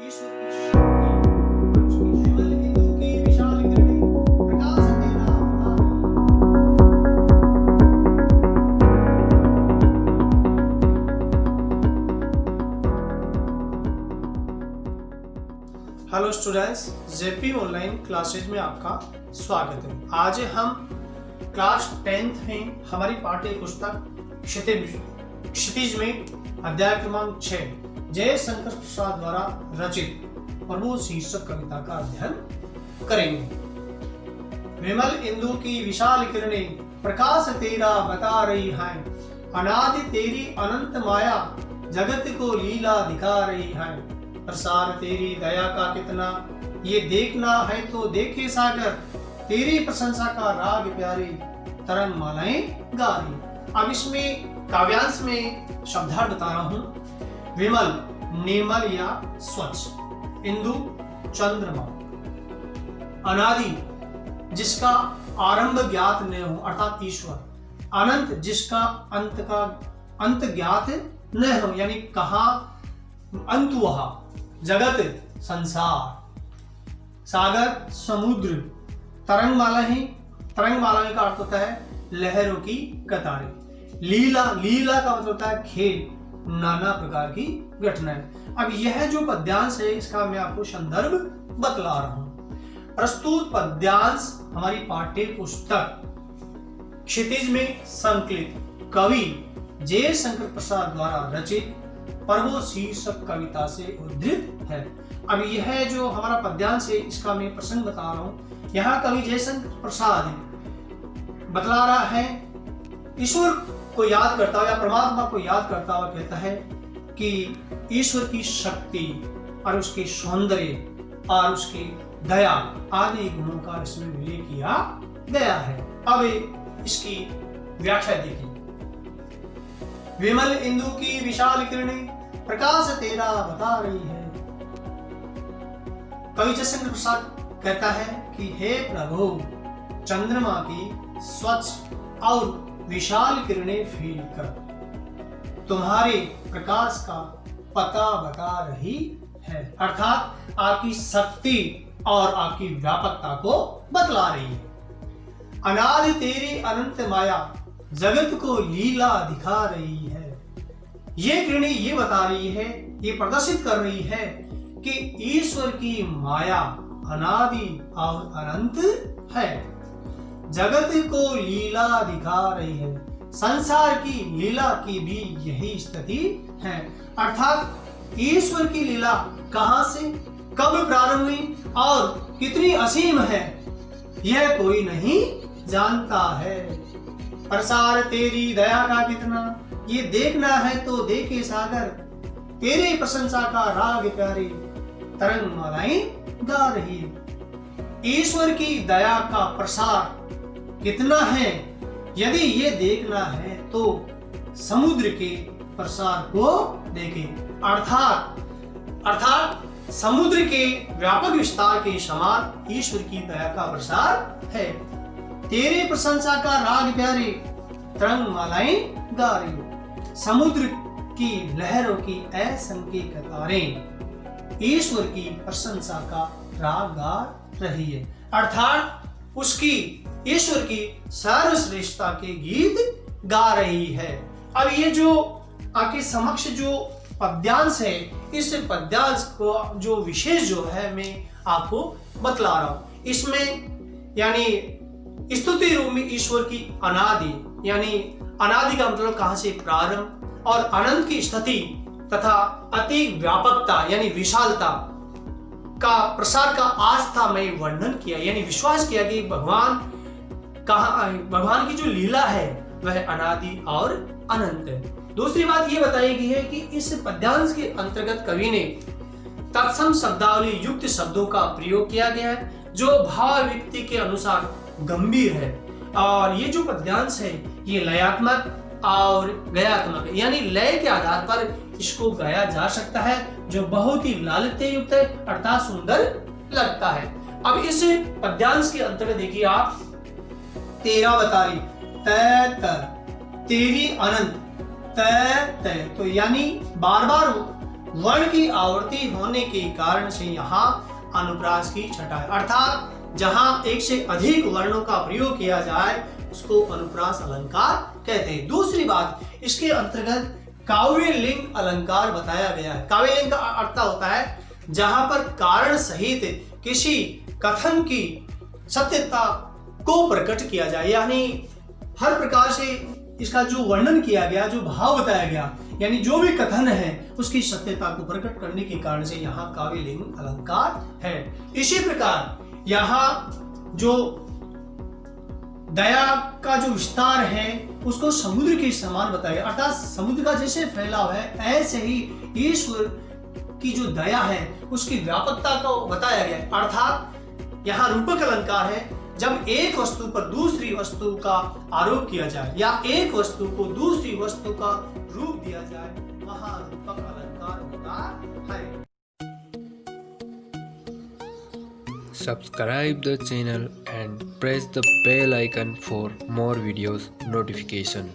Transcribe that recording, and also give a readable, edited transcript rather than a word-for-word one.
ईश्वर की शक्ति, केवल हिंदू की विशाल किरणें प्रकाश तेरा बता रही। Hello students, JP online classes में आपका स्वागत है। आज हम क्लास 10th में हमारी पाठ्य पुस्तक क्षितिज में अध्याय क्रमांक 6 जय शंकर प्रसाद द्वारा रचित प्रभु शीर्षक कविता का अध्ययन करेंगे। विमल इंदु की विशाल किरणें प्रकाश तेरा बता रही हैं, अनादि तेरी अनंत माया जगत को लीला दिखा रही है। प्रसार तेरी दया का कितना ये देखना है तो देखे सागर, तेरी प्रशंसा का राग प्यारी तरंग मालाएं गा रही। अब इसमें काव्यांश में शब्दार्थ बता रहा हूं। विमल निर्मल या स्वच्छ, इंदु चंद्रमा, अनादि जिसका आरंभ ज्ञात न हो अर्थात ईश्वर, अनंत जिसका अंत ज्ञात न हो यानी कहां अंत वहा, जगत संसार, सागर समुद्र, तरंगमाला का अर्थ होता है लहरों की कतारें, लीला का मतलब होता है खेल, नाना प्रकार की घटनाएं। अब यह जो पद्यांश है इसका मैं आपको संदर्भ बतला रहा हूं। प्रस्तुत पद्यांश हमारी पाठ्य पुस्तक क्षितिज में संकलित कवि जय शंकर प्रसाद द्वारा रचित प्रभु शीर्षक कविता से उद्धृत है। अब यह जो हमारा पद्यांश है इसका मैं प्रसंग बता रहा हूं। यहाँ कवि जय शंकर प्रसाद बतला रहा है, ईश्वर को याद करता हुआ या परमात्मा को याद करता हुआ कहता है कि ईश्वर की शक्ति और उसके सौंदर्य और उसकी दया आदि गुणों का इसमें उल्लेख किया गया है। अब इसकी व्याख्या देखिए। विमल इंदु की विशाल किरणें प्रकाश तेरा बता रही है। कवि जय शंकर प्रसाद कहता है कि हे प्रभु, चंद्रमा की स्वच्छ और विशाल किरणें फैल कर तुम्हारे प्रकाश का पता बता रही है, अर्थात आपकी शक्ति और आपकी व्यापकता को बतला रही है। अनादि तेरी अनंत माया जगत को लीला दिखा रही है। ये किरणें ये बता रही है, ये प्रदर्शित कर रही है कि ईश्वर की माया अनादि और अनंत है, जगत को लीला दिखा रही है। संसार की लीला की भी यही स्थिति है, अर्थात ईश्वर की लीला कहां से कब प्रारंभ हुई और कितनी असीम है यह कोई नहीं जानता है। प्रसार तेरी दया का कितना ये देखना है तो देखे सागर, तेरी प्रशंसा का राग प्यारी तरंग मालाएं गा रही है। ईश्वर की दया का प्रसार कितना है यदि ये देखना है तो समुद्र के प्रसार को देखें, अर्थात समुद्र के व्यापक विस्तार के समान ईश्वर की दया का प्रसार है। तेरे प्रशंसा का राग प्यारे तरंग मालाएं गा रही। समुद्र की लहरों की असंख्य कतारें ईश्वर की प्रशंसा का राग गा रही है, अर्थात उसकी ईश्वर की सर्वश्रेष्ठता के गीत गा रही है। अब ये जो आपके समक्ष जो पद्यांश है, इस पद्यांश को जो विशेष जो है मैं आपको बतला रहा हूं। इसमें यानी स्तुति रूप में ईश्वर की अनादि यानी अनादि का मतलब कहां से प्रारंभ और अनंत की स्थिति तथा अति व्यापकता यानी विशालता का प्रसार का आस्था में वर्णन किया, यानी विश्वास किया कि भगवान की जो लीला है वह अनादि और अनंत है। दूसरी बात यह बताई गई है कि इस पद्यांश के अंतर्गत कवि ने तत्सम शब्दावली युक्त शब्दों का प्रयोग किया गया है जो भाव व्यक्ति के अनुसार गंभीर है। और ये जो पद्यांश है ये लयात्मक और गयात्मक है, यानी लय के आधार पर इसको गाया जा सकता है जो बहुत ही लालित्य युक्त है अर्थात सुंदर लगता है। अब इस पद्यांश के अंतर्गत देखिए आप, तेरा बता रही तेरी अनंत तो यानी बार बार वर्ण की आवर्ती होने के कारण से यहाँ अनुप्रास की छटा है, अर्थात जहां एक से अधिक वर्णों का प्रयोग किया जाए उसको अनुप्रास अलंकार कहते हैं। दूसरी बात, इसके अंतर्गत काव्य लिंग अलंकार बताया गया है। काव्य लिंग का अर्थ होता है जहां पर कारण सहित किसी कथन की सत्यता को प्रकट किया जाए, यानी हर प्रकार से इसका जो वर्णन किया गया, जो भाव बताया गया, यानी जो भी कथन है उसकी सत्यता को प्रकट करने के कारण से यहाँ काव्य लिंग अलंकार है। इसी प्रकार यहाँ जो दया का जो विस्तार है उसको समुद्र के समान बताया गया, अर्थात समुद्र का जैसे फैलाव है ऐसे ही ईश्वर की जो दया है उसकी व्यापकता को बताया गया। अर्थात यहाँ रूपक अलंकार है, जब एक वस्तु पर दूसरी वस्तु का आरोप किया जाए या एक वस्तु को दूसरी वस्तु का रूप दिया जाए, वहां रूपक अलंकार होता है। Subscribe the channel and press the bell icon for more videos notification.